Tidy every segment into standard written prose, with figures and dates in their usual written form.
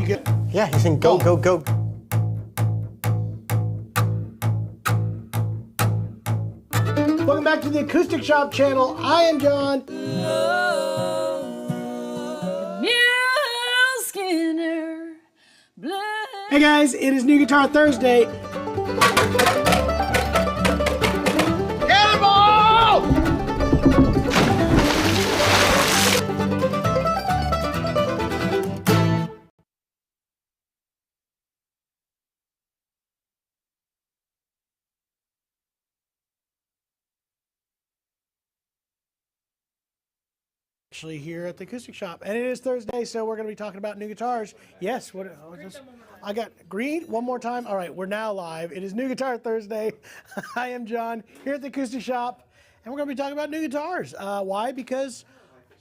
Yeah, you can go, go, go. Welcome back to the Acoustic Shoppe channel. I am John. Hey guys, it is New Guitar Thursday. Cannonball! Actually here at the Acoustic Shoppe, and it is Thursday, so we're going to be talking about new guitars. Yes, what is this? I got green one more time. All right, we're now live. It is New Guitar Thursday. I am John here at the Acoustic Shoppe, and we're going to be talking about new guitars. Why? Because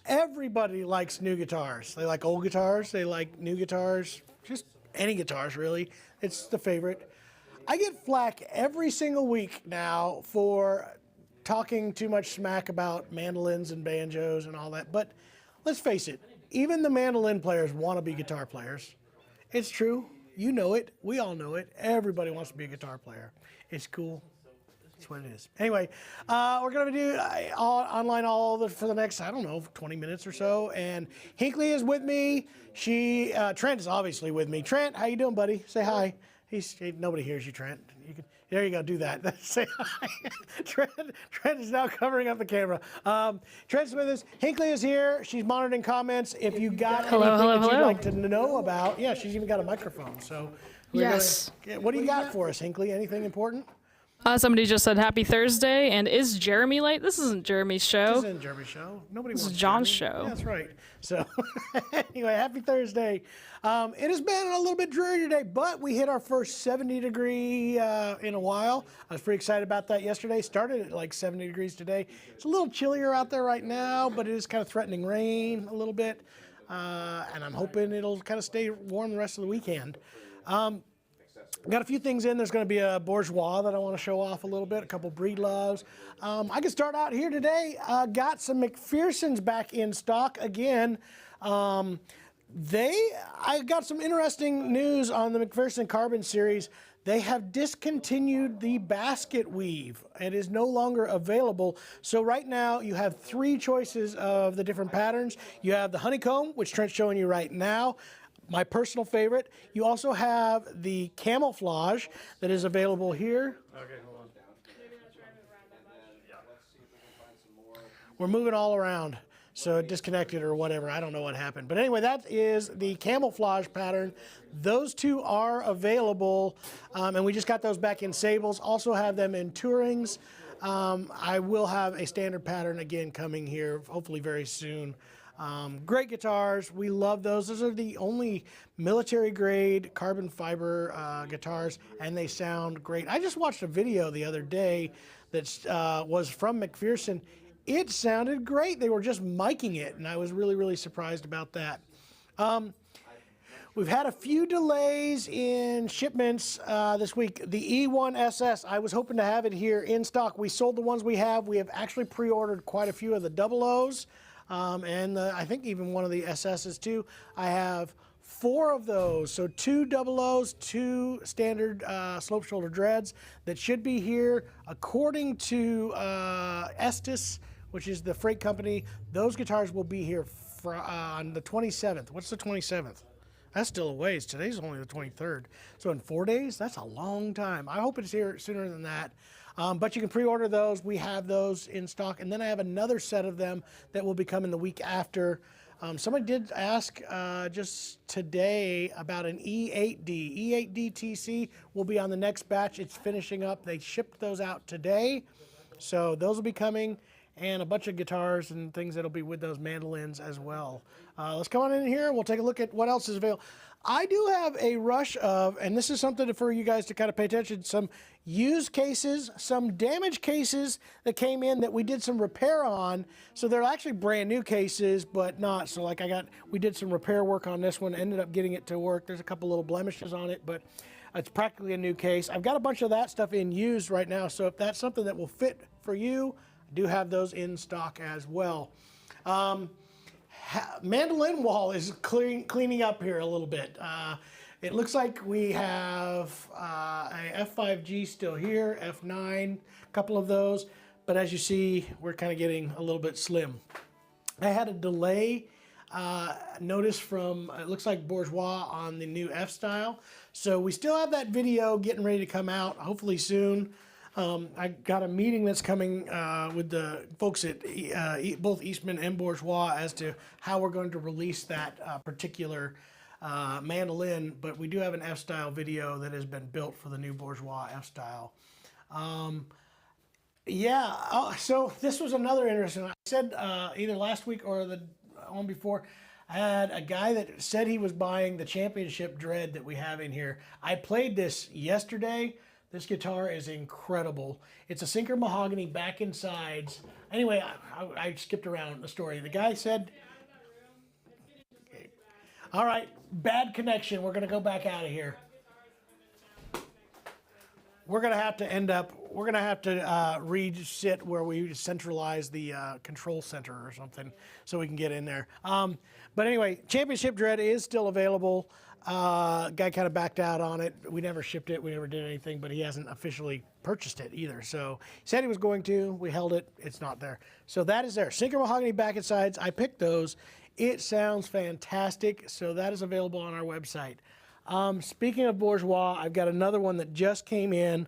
everybody likes new guitars. They like old guitars. They like new guitars. Just any guitars, really. It's the favorite. I get flack every single week now for talking too much smack about mandolins and banjos and all that, but let's face it, even the mandolin players want to be guitar players. It's true. You know it. We all know it. Everybody wants to be a guitar player. It's cool. That's what it is. Anyway, we're going to do online for the next, I don't know, 20 minutes or so, and Hinckley is with me. Trent is obviously with me. Trent, how you doing, buddy? Say hi. Nobody hears you, Trent. There you go, do that. Say hi. Trent is now covering up the camera. Trent's with us. Hinckley is here. She's monitoring comments. If you got anything that you'd like to know about, yeah, she's even got a microphone. So, yes. What do you got for us, Hinckley? Anything important? Somebody just said happy Thursday, and is Jeremy late? This isn't Jeremy's show. This isn't Jeremy's show. Nobody this wants is John's Jeremy. show. Yeah, that's right. So anyway, happy Thursday. It has been a little bit dreary today, but we hit our first 70 degree in a while. I was pretty excited about that yesterday. Started at like 70 degrees today. It's a little chillier out there right now, but it is kind of threatening rain a little bit. And I'm hoping it'll kind of stay warm the rest of the weekend. Got a few things in. There's going to be a Bourgeois that I want to show off a little bit, a couple Breedloves. I can start out here today. Got some McPhersons back in stock again. I got some interesting news on the McPherson Carbon series. They have discontinued the basket weave. It is no longer available. So right now you have three choices of the different patterns. You have the honeycomb, which Trent's showing you right now. My personal favorite. You also have the camouflage that is available here. Okay, hold on. We're moving all around, so it disconnected or whatever. I don't know what happened. But anyway, that is the camouflage pattern. Those two are available, and we just got those back in sables. Also have them in Tourings. I will have a standard pattern again coming here, hopefully very soon. Great guitars. We love those. Those are the only military grade carbon fiber guitars, and they sound great. I just watched a video the other day that was from McPherson. It sounded great. They were just miking it, and I was really, really surprised about that. We've had a few delays in shipments this week. The E1 SS, I was hoping to have it here in stock. We sold the ones we have. We have actually pre-ordered quite a few of the double O's. And I think even one of the SS's too. I have 4 of those, so 2 double O's, 2 standard slope shoulder dreads that should be here. According to Estes, which is the freight company, those guitars will be here on the 27th. What's the 27th? That's still a ways. Today's only the 23rd. So in 4 days, that's a long time. I hope it's here sooner than that. But you can pre-order those. We have those in stock. And then I have another set of them that will be coming the week after. Somebody did ask just today about an E8D. E8D TC will be on the next batch. It's finishing up. They shipped those out today. So those will be coming. And a bunch of guitars and things that'll be with those mandolins as well. Let's come on in here. We'll take a look at what else is available. I do have a rush of, and this is something for you guys to kind of pay attention, some used cases, some damaged cases that came in that we did some repair on. So they're actually brand new cases, but not. So like we did some repair work on this one, ended up getting it to work. There's a couple little blemishes on it, but it's practically a new case. I've got a bunch of that stuff in used right now. So if that's something that will fit for you, I do have those in stock as well. mandolin wall is cleaning up here a little bit. It looks like we have a F5G still here, F9, a couple of those. But as you see, we're kind of getting a little bit slim. I had a delay notice from, it looks like Bourgeois on the new F style. So we still have that video getting ready to come out, hopefully soon. I got a meeting that's coming with the folks at both Eastman and Bourgeois as to how we're going to release that particular mandolin, but we do have an F-style video that has been built for the new Bourgeois F-style. So this was another interesting. I said either last week or the one before, I had a guy that said he was buying the championship Dread that we have in here. I played this yesterday. This guitar is incredible. It's a Sinker Mahogany back and sides. Anyway, I skipped around the story. The guy said, okay. All right, bad connection. We're going to go back out of here. We're going to have to resit where we centralize the control center or something so we can get in there. But anyway, Championship Dread is still available. Guy kind of backed out on it. We never shipped it. We never did anything, but he hasn't officially purchased it either. So he said he was going to. We held it. It's not there. So that is there. Sinker Mahogany back and sides. I picked those. It sounds fantastic. So that is available on our website. Speaking of Bourgeois, I've got another one that just came in.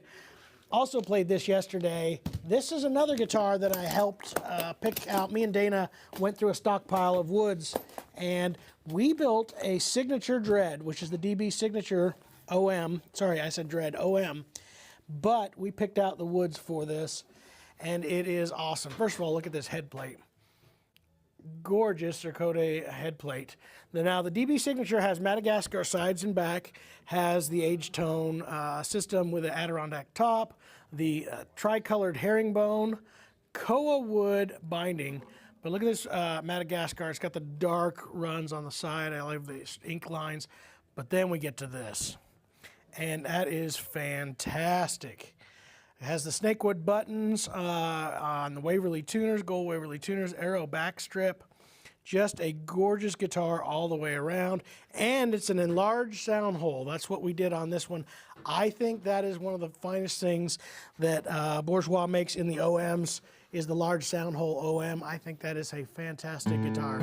Also played this yesterday. This is another guitar that I helped pick out. Me and Dana went through a stockpile of woods, and we built a signature Dread, which is the DB Signature OM. Sorry, I said Dread, OM. But we picked out the woods for this, and it is awesome. First of all, look at this head plate. Gorgeous Zirconia head plate. Now the DB Signature has Madagascar sides and back, has the H-tone system with an Adirondack top, the tricolored herringbone, koa wood binding. But look at this Madagascar. It's got the dark runs on the side. I love the ink lines. But then we get to this, and that is fantastic. It has the snakewood buttons on the Waverly tuners, gold Waverly tuners, arrow back strip. Just a gorgeous guitar all the way around. And it's an enlarged sound hole. That's what we did on this one. I think that is one of the finest things that Bourgeois makes in the OMs is the large sound hole OM. I think that is a fantastic guitar.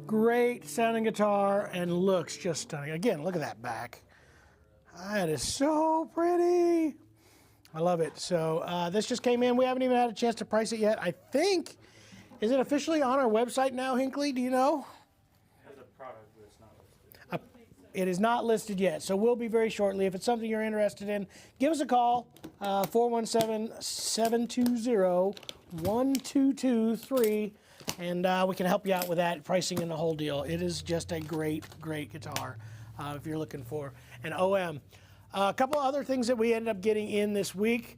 Great sounding guitar and looks just stunning. Again, look at that back. That is so pretty. I love it. So this just came in. We haven't even had a chance to price it yet. I think, is it officially on our website now, Hinckley? Do you know? It has a product, but it's not listed. It is not listed yet, so we'll be very shortly. If it's something you're interested in, give us a call, 417-720-1223, and we can help you out with that, pricing and the whole deal. It is just a great, great guitar if you're looking for an OM. A couple other things that we ended up getting in this week.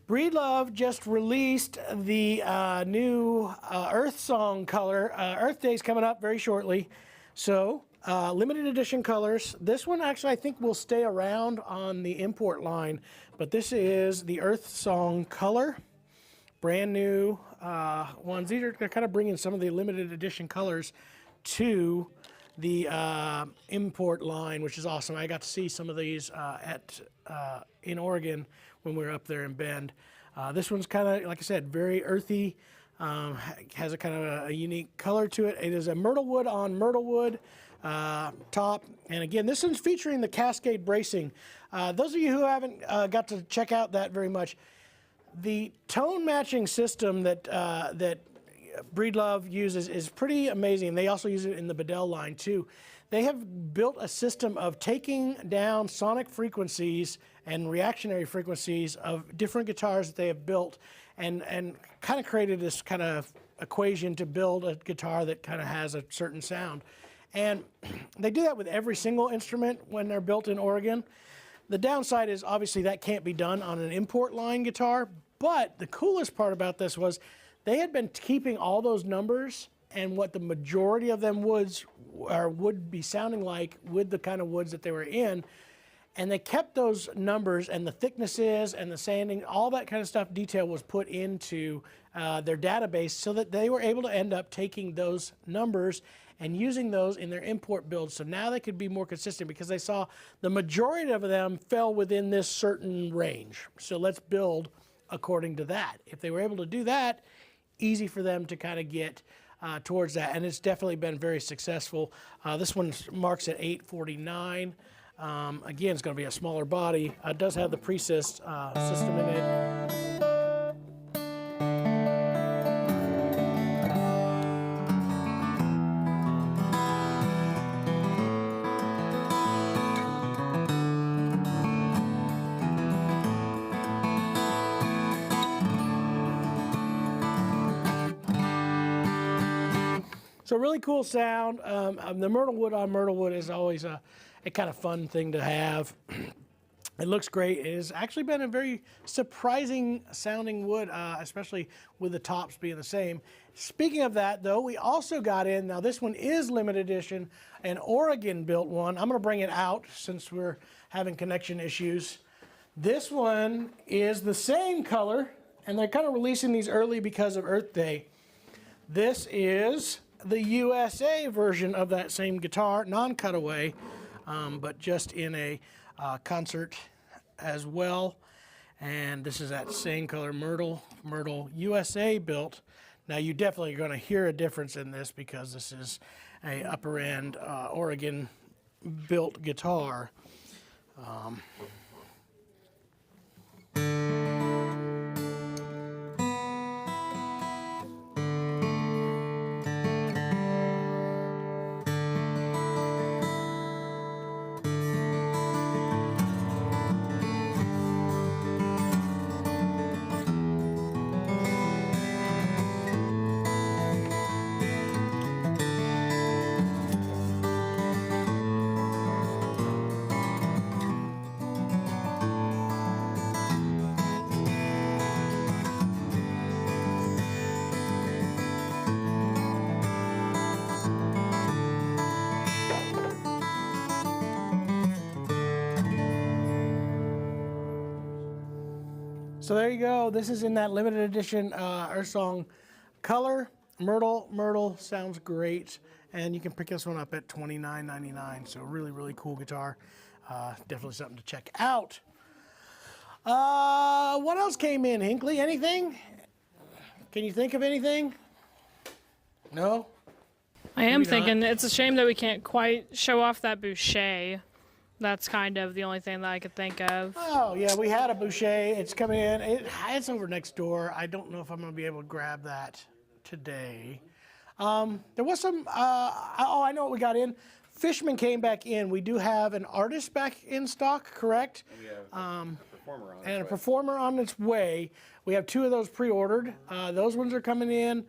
Breedlove just released the new Earth Song color. Earth Day's coming up very shortly, so limited edition colors. This one actually I think will stay around on the import line, but this is the Earth Song color. Brand new ones. These are kind of bringing some of the limited edition colors to the import line, which is awesome. I got to see some of these in Oregon when we were up there in Bend. This one's kind of, like I said, very earthy. Has a kind of a unique color to it. It is a myrtle wood on myrtle wood top. And again, this one's featuring the Cascade bracing. Those of you who haven't got to check out that very much, the tone matching system that Breedlove uses is pretty amazing. They also use it in the Bedell line too. they have built a system of taking down sonic frequencies and reactionary frequencies of different guitars that they have built and kind of created this kind of equation to build a guitar that kind of has a certain sound. And they do that with every single instrument when they're built in Oregon. The downside is obviously that can't be done on an import line guitar, but the coolest part about this was they had been keeping all those numbers and what the majority of them would be sounding like with the kind of woods that they were in. And they kept those numbers and the thicknesses and the sanding, all that kind of stuff, detail was put into their database so that they were able to end up taking those numbers and using those in their import builds. So now they could be more consistent because they saw the majority of them fell within this certain range. So let's build according to that. If they were able to do that, easy for them to kind of get towards that. And it's definitely been very successful. This one marks at 849. Again, it's going to be a smaller body. It does have the presys system in it. So really cool sound. The myrtle wood on myrtle wood is always a kind of fun thing to have. It looks great. It has actually been a very surprising sounding wood, especially with the tops being the same. Speaking of that, though, we also got in, now this one is limited edition, an Oregon built one. I'm going to bring it out since we're having connection issues. This one is the same color, and they're kind of releasing these early because of Earth Day. This is the USA version of that same guitar, non-cutaway, but just in a concert as well. And this is that same color, Myrtle USA built. Now you definitely are going to hear a difference in this because this is a upper end Oregon built guitar. So there you go. This is in that limited edition Earth Song color. Myrtle sounds great. And you can pick this one up at $29.99. So really, really cool guitar. Definitely something to check out. What else came in, Hinckley? Anything? Can you think of anything? No? I am Maybe not. thinking it's a shame that we can't quite show off that Boucher. That's kind of the only thing that I could think of. Oh, yeah, we had a Boucher. It's coming in. It's over next door. I don't know if I'm going to be able to grab that today. There was some, I know what we got in. Fisherman came back in. We do have an artist back in stock, correct? We have a performer on And a its way. performer on its way. We have 2 of those pre-ordered. Those ones are coming in.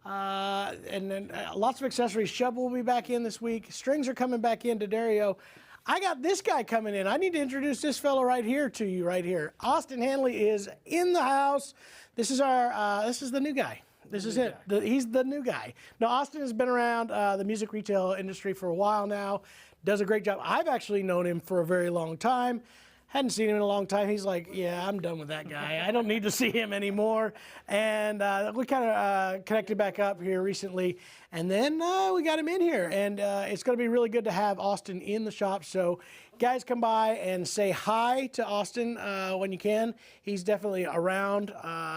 And then lots of accessories. Shoppe will be back in this week. Strings are coming back in to Dario. I got this guy coming in. I need to introduce this fellow right here to you right here. Austin Hanley is in the house. This is our, this is the new guy. This is it. He's the new guy. Now, Austin has been around the music retail industry for a while now. Does a great job. I've actually known him for a very long time. Hadn't seen him in a long time. He's like, yeah, I'm done with that guy. I don't need to see him anymore. And we kind of connected back up here recently. And then we got him in here. And it's going to be really good to have Austin in the shop. So guys, come by and say hi to Austin when you can. He's definitely around.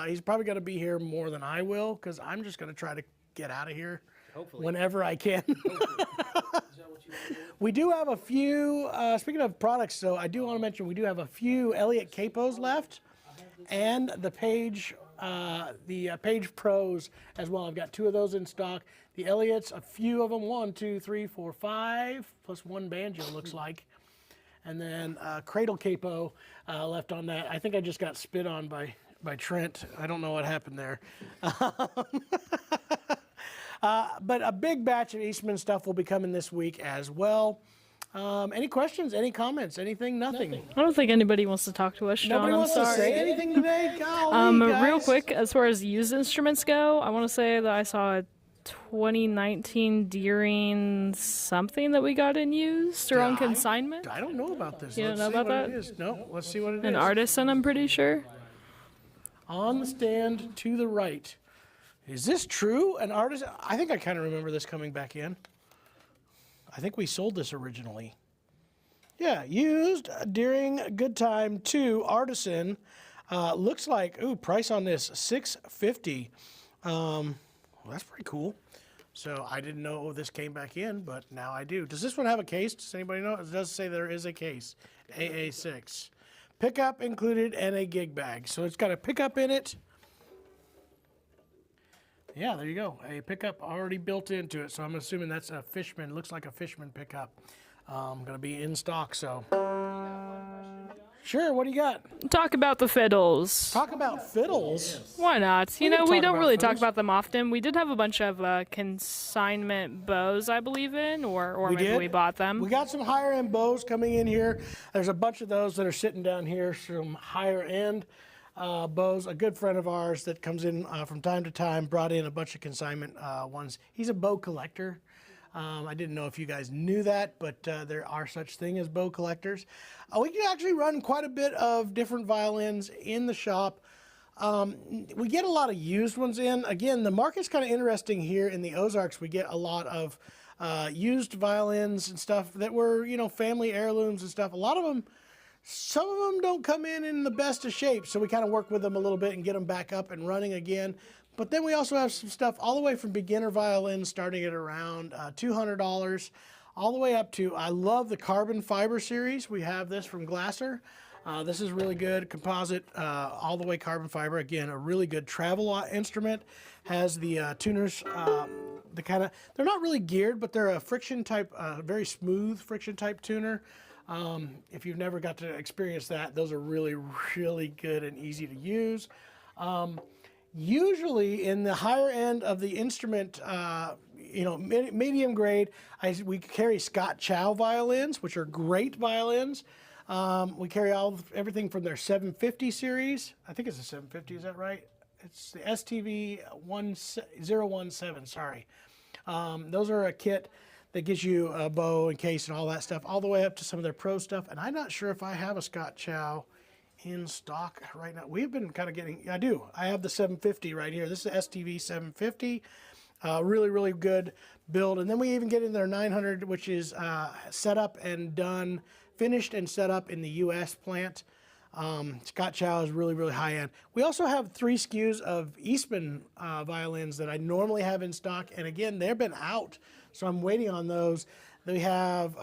He's probably going to be here more than I will because I'm just going to try to get out of here whenever I can. We do have a few, speaking of products, so I do want to mention we do have a few Elliott Capos left and the Page the Page Pros as well. I've got 2 of those in stock. The Elliots, a few of them, 1, 2, 3, 4, 5, plus 1 banjo looks like. And then Cradle Capo left on that. I think I just got spit on by Trent. I don't know what happened there. But a big batch of Eastman stuff will be coming this week as well. Any questions? Any comments? Anything? Nothing. I don't think anybody wants to talk to us, John. Nobody I'm wants sorry. to say anything today? Golly, guys. Real quick, as far as used instruments go, I want to say that I saw a 2019 Deering something that we got in used or on consignment. I don't know about this. You don't Let's know see about what that? it is. No, let's see what it is. An Artisan, I'm pretty sure. On the stand to the right. Is this true? An Artisan? I think I kind of remember this coming back in. I think we sold this originally. Yeah, used Deering Good Time 2 Artisan. Looks like, price on this $650. Well, that's pretty cool. So I didn't know this came back in, but now I do. Does this one have a case? Does anybody know? It does say there is a case. AA6. Pickup included and a gig bag. So it's got a pickup in it. Yeah, there you go. A pickup already built into it. So I'm assuming that's a Fisherman. Looks like a Fisherman pickup. Going to be in stock, so. Sure, what do you got? Talk about the fiddles. Talk about fiddles. Why not? We can We talk don't about really fiddles. talk about them often. We did have a bunch of consignment bows, I believe in, or maybe did. we bought them. We got some higher end bows coming in here. There's a bunch of those that are sitting down here, some higher end bows. A good friend of ours that comes in from time to time brought in a bunch of consignment ones. He's a bow collector. I didn't know if you guys knew that, but there are such thing as bow collectors. We can actually run quite a bit of different violins in the shop. We get a lot of used ones in. Again, the market's kind of interesting here in the Ozarks. We get a lot of used violins and stuff that were, family heirlooms and stuff. A lot of them, some of them don't come in the best of shape, so we kind of work with them a little bit and get them back up and running again. But then we also have some stuff all the way from beginner violins starting at around $200 all the way up to, I love the carbon fiber series. We have this from Glasser. This is really good, composite, all the way carbon fiber. Again, a really good travel instrument. Has the tuners, they're not really geared, but they're a friction type, very smooth friction type tuner. If you've never got to experience that, those are really, really good and easy to use. Usually in the higher end of the instrument, medium grade, we carry Scott Chow violins, which are great violins. We carry everything from their 750 series. I think it's a 750, is that right? It's the STV 017, sorry. Those are a kit that gives you a bow and case and all that stuff, all the way up to some of their pro stuff. And I'm not sure if I have a Scott Chow in stock right now. We've been kind of getting, I do. I have the 750 right here. This is the STV 750. Really, really good build. And then we even get in their 900, which is set up and done, finished and set up in the U.S. plant. Scott Chow is really, really high end. We also have 3 SKUs of Eastman violins that I normally have in stock. And again, they've been out, so I'm waiting on those. We have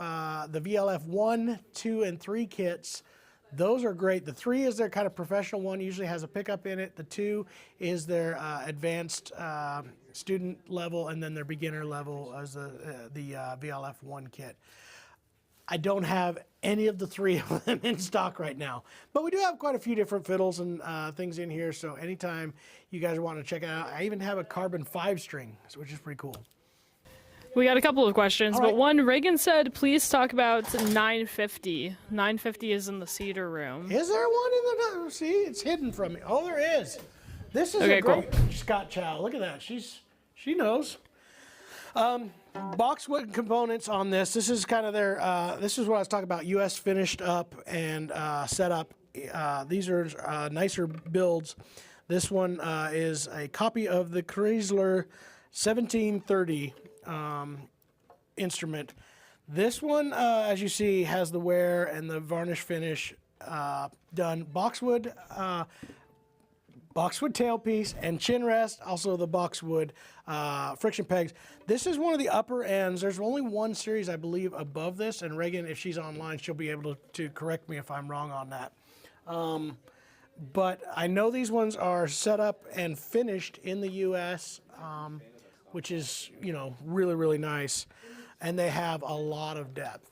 the VLF 1, 2, and 3 kits. Those are great. The 3 is their kind of professional one, usually has a pickup in it. The 2 is their advanced student level, and then their beginner level as the VLF 1 kit. I don't have any of the 3 of them in stock right now, but we do have quite a few different fiddles and things in here, so anytime you guys want to check it out, I even have a carbon 5-string, which is pretty cool. We got a couple of questions, All right. but one, Reagan said, please talk about 950. 950 is in the cedar room. Is there one in the, see, it's hidden from me. Oh, there is. This is Okay, a great Scott Chow. Look at that. She knows. Boxwood components on this. This is kind of their, this is what I was talking about, US finished up and set up. These are nicer builds. This one is a copy of the Chrysler 1730 instrument. This one, as you see, has the wear and the varnish finish done. Boxwood tailpiece and chin rest, also the boxwood friction pegs. This is one of the upper ends. There's only one series, I believe, above this, and Reagan, if she's online, she'll be able to correct me if I'm wrong on that. but I know these ones are set up and finished in the U.S., which is, you know, really, really nice. And they have a lot of depth.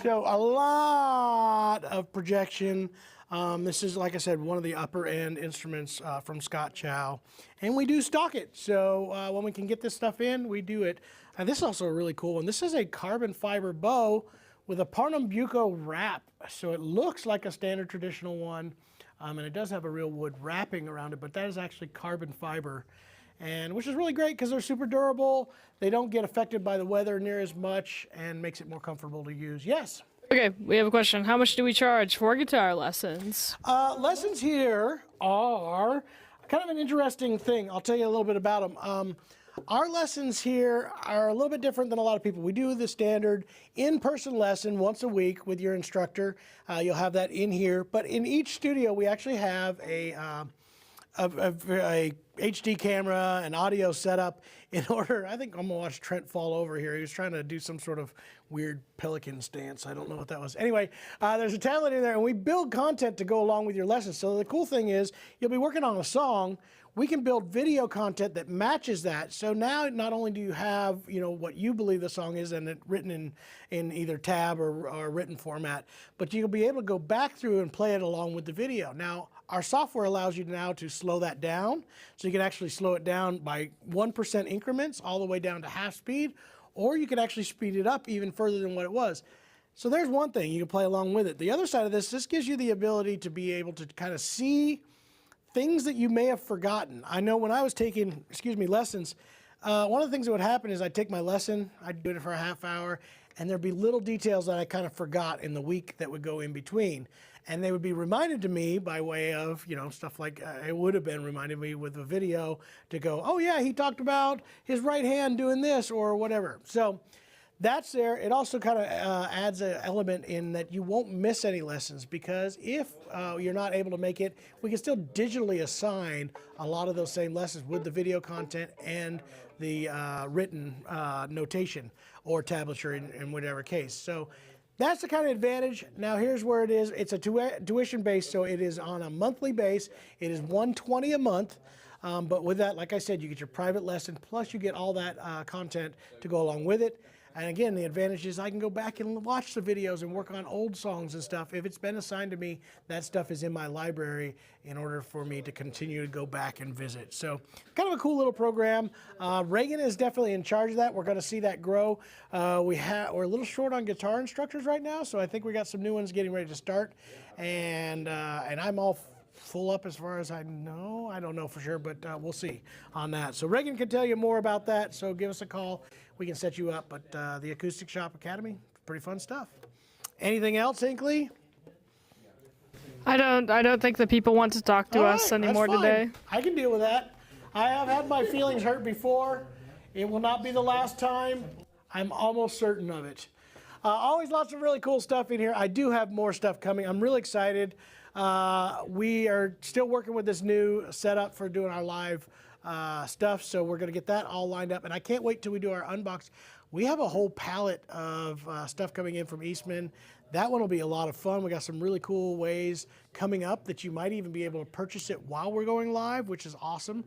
So a lot of projection. This is, like I said, one of the upper end instruments from Scott Chow, and we do stock it. So when we can get this stuff in, we do it. And this is also a really cool one. This is a carbon fiber bow with a Pernambuco wrap. So it looks like a standard traditional one, and it does have a real wood wrapping around it, but that is actually carbon fiber. And which is really great because they're super durable. They don't get affected by the weather near as much and makes it more comfortable to use. Yes? Okay, we have a question. How much do we charge for guitar lessons? Lessons here are kind of an interesting thing. I'll tell you a little bit about them. Our lessons here are a little bit different than a lot of people. We do the standard in-person lesson once a week with your instructor. You'll have that in here. But in each studio, we actually have a HD camera and audio setup in order. I think I'm gonna watch Trent fall over here. He was trying to do some sort of weird pelican stance. I don't know what that was. Anyway, there's a tablet in there, and we build content to go along with your lessons. So the cool thing is, you'll be working on a song. We can build video content that matches that. So now not only do you have, you know, what you believe the song is and it written in either tab or written format, but you'll be able to go back through and play it along with the video. Now, our software allows you now to slow that down. So you can actually slow it down by 1% increments all the way down to half speed, or you can actually speed it up even further than what it was. So there's one thing, you can play along with it. The other side of this gives you the ability to be able to kind of see things that you may have forgotten. I know when I was taking, lessons, one of the things that would happen is I'd take my lesson, I'd do it for a half hour, and there'd be little details that I kind of forgot in the week that would go in between. And they would be reminded to me by way of, you know, stuff like it would have been reminded me with a video to go, oh yeah, he talked about his right hand doing this or whatever. So that's there. It also kind of adds an element in that you won't miss any lessons, because if you're not able to make it, we can still digitally assign a lot of those same lessons with the video content and the written notation or tablature in whatever case. So that's the kind of advantage. Now here's where it is. It's a tuition base, so it is on a monthly base. It is $120 a month. But with that, like I said, you get your private lesson, plus you get all that content to go along with it. And again, the advantage is I can go back and watch the videos and work on old songs and stuff. If it's been assigned to me, that stuff is in my library in order for me to continue to go back and visit. So kind of a cool little program. Reagan is definitely in charge of that. We're going to see that grow. We're a little short on guitar instructors right now, so I think we got some new ones getting ready to start. And I'm all full up as far as I know. I don't know for sure, but we'll see on that. So Reagan can tell you more about that, so give us a call. We can set you up. But the Acoustic Shoppe Academy, pretty fun stuff. Anything else, Hinkley? I don't think the people want to talk to us anymore today. I can deal with that. I have had my feelings hurt before. It will not be the last time. I'm almost certain of it. Always lots of really cool stuff in here. I do have more stuff coming. I'm really excited. We are still working with this new setup for doing our live stuff, so we're going to get that all lined up, and I can't wait till we do our unbox. We have a whole palette of stuff coming in from Eastman. That one will be a lot of fun. We got some really cool ways coming up that you might even be able to purchase it while we're going live, which is awesome.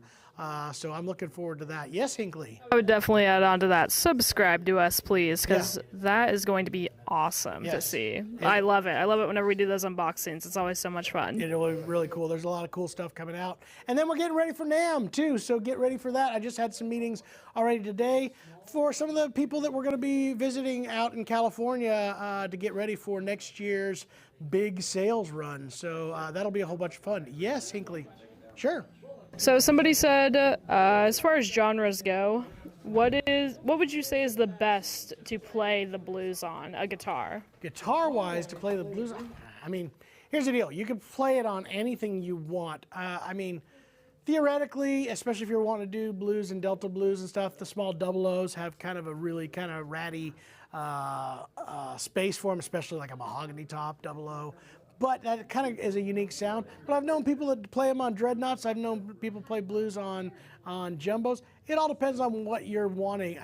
So I'm looking forward to that. Yes, Hinkley? I would definitely add on to that. Subscribe to us, please, because that is going to be awesome to see. I love it. I love it whenever we do those unboxings. It's always so much fun. It'll be really cool. There's a lot of cool stuff coming out. And then we're getting ready for NAMM, too, so get ready for that. I just had some meetings already today. for some of the people that we're going to be visiting out in California to get ready for next year's big sales run. So that'll be a whole bunch of fun. Yes, Hinckley. Sure. So somebody said, as far as genres go, what would you say is the best to play the blues on a guitar? Guitar-wise, to play the blues, I mean, here's the deal. You can play it on anything you want. I mean, theoretically, especially if you're wanting to do blues and Delta blues and stuff, the small double O's have kind of a really kind of ratty space for them, especially like a mahogany top double O. But that kind of is a unique sound. But I've known people that play them on Dreadnoughts. I've known people play blues on Jumbos. It all depends on what you're wanting.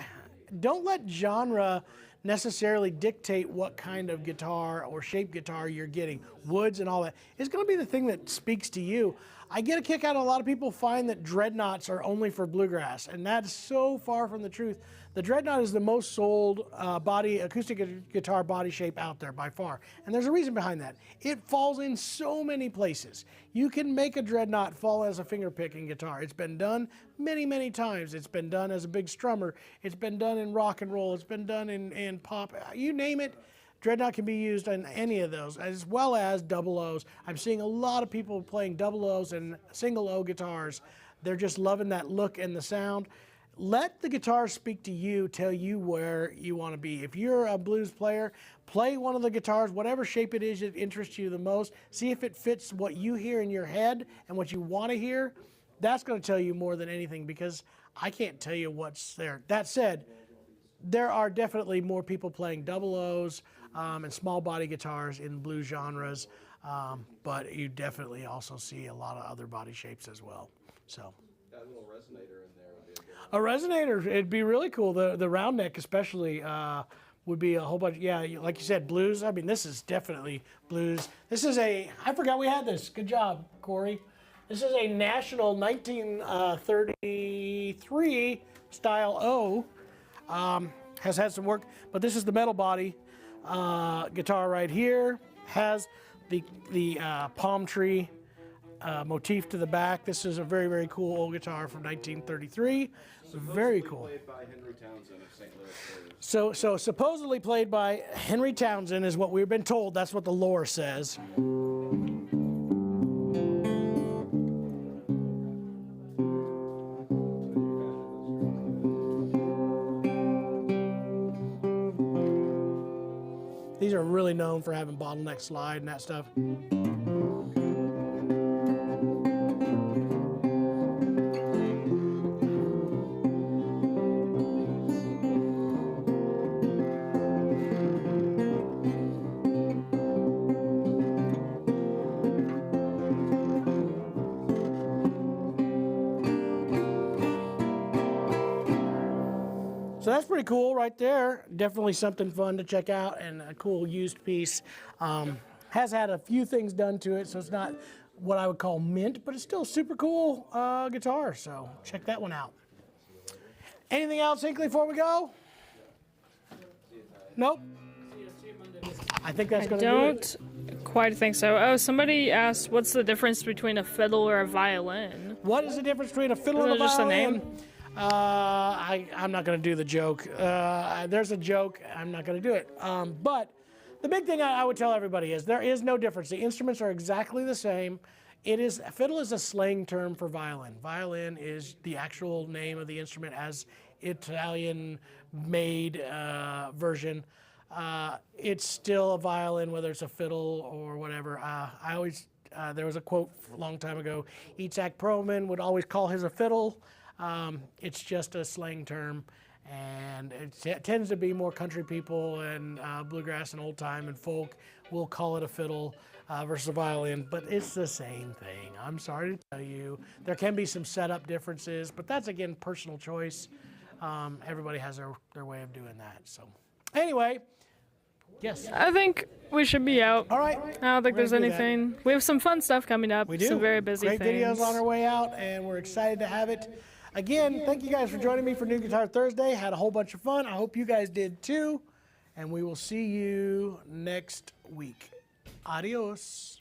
Don't let genre necessarily dictate what kind of guitar or shape guitar you're getting. Woods and all that. It's going to be the thing that speaks to you. I get a kick out of a lot of people find that Dreadnoughts are only for bluegrass, and that's so far from the truth. The Dreadnought is the most sold acoustic guitar body shape out there by far, and there's a reason behind that. It falls in so many places. You can make a Dreadnought fall as a fingerpicking guitar. It's been done many, many times. It's been done as a big strummer. It's been done in rock and roll. It's been done in pop. You name it. Dreadnought can be used on any of those, as well as double O's. I'm seeing a lot of people playing double O's and single O guitars. They're just loving that look and the sound. Let the guitar speak to you, tell you where you want to be. If you're a blues player, play one of the guitars, whatever shape it is that interests you the most. See if it fits what you hear in your head and what you want to hear. That's going to tell you more than anything, because I can't tell you what's there. That said, there are definitely more people playing double O's and small body guitars in blues genres, but you definitely also see a lot of other body shapes as well. So That little resonator in there would be a good a resonator, it'd be really cool. The round neck especially would be a whole bunch. Yeah, like you said, blues. I mean, this is definitely blues. This is I forgot we had this. Good job, Corey. This is a National 1933 style O. Has had some work, but this is the metal body guitar right here. Has the palm tree motif to the back. This is a very, very cool old guitar from 1933. Very cool. played by Henry Townsend of St. Louis. So supposedly played by Henry Townsend is what we've been told. That's what the lore says. These are really known for having bottleneck slide and that stuff. So that's pretty cool right there. Definitely something fun to check out and a cool used piece. Has had a few things done to it, so it's not what I would call mint, but it's still a super cool guitar. So check that one out. Anything else, Hinckley, before we go? Nope. I think that's going to do it. Don't quite think so. Oh, somebody asked, what's the difference between a fiddle or a violin? What is the difference between a fiddle and a Is it just a violin? name? I'm not going to do the joke. There's a joke. I'm not going to do it. But the big thing I would tell everybody is there is no difference. The instruments are exactly the same. Fiddle is a slang term for violin. Violin is the actual name of the instrument as Italian-made version. It's still a violin, whether it's a fiddle or whatever. There was a quote a long time ago. Itzhak Perlman would always call his a fiddle. It's just a slang term, and it tends to be more country people and bluegrass and old time and folk will call it a fiddle versus a violin, but it's the same thing. I'm sorry to tell you. There can be some setup differences, but that's, again, personal choice. Everybody has their way of doing that. So anyway, yes. I think we should be out. All right. I don't think there's anything. We have some fun stuff coming up. We do. Some very busy Great things. videos on our way out, and we're excited to have it. Again, thank you guys for joining me for New Guitar Thursday. Had a whole bunch of fun. I hope you guys did too. And we will see you next week. Adios.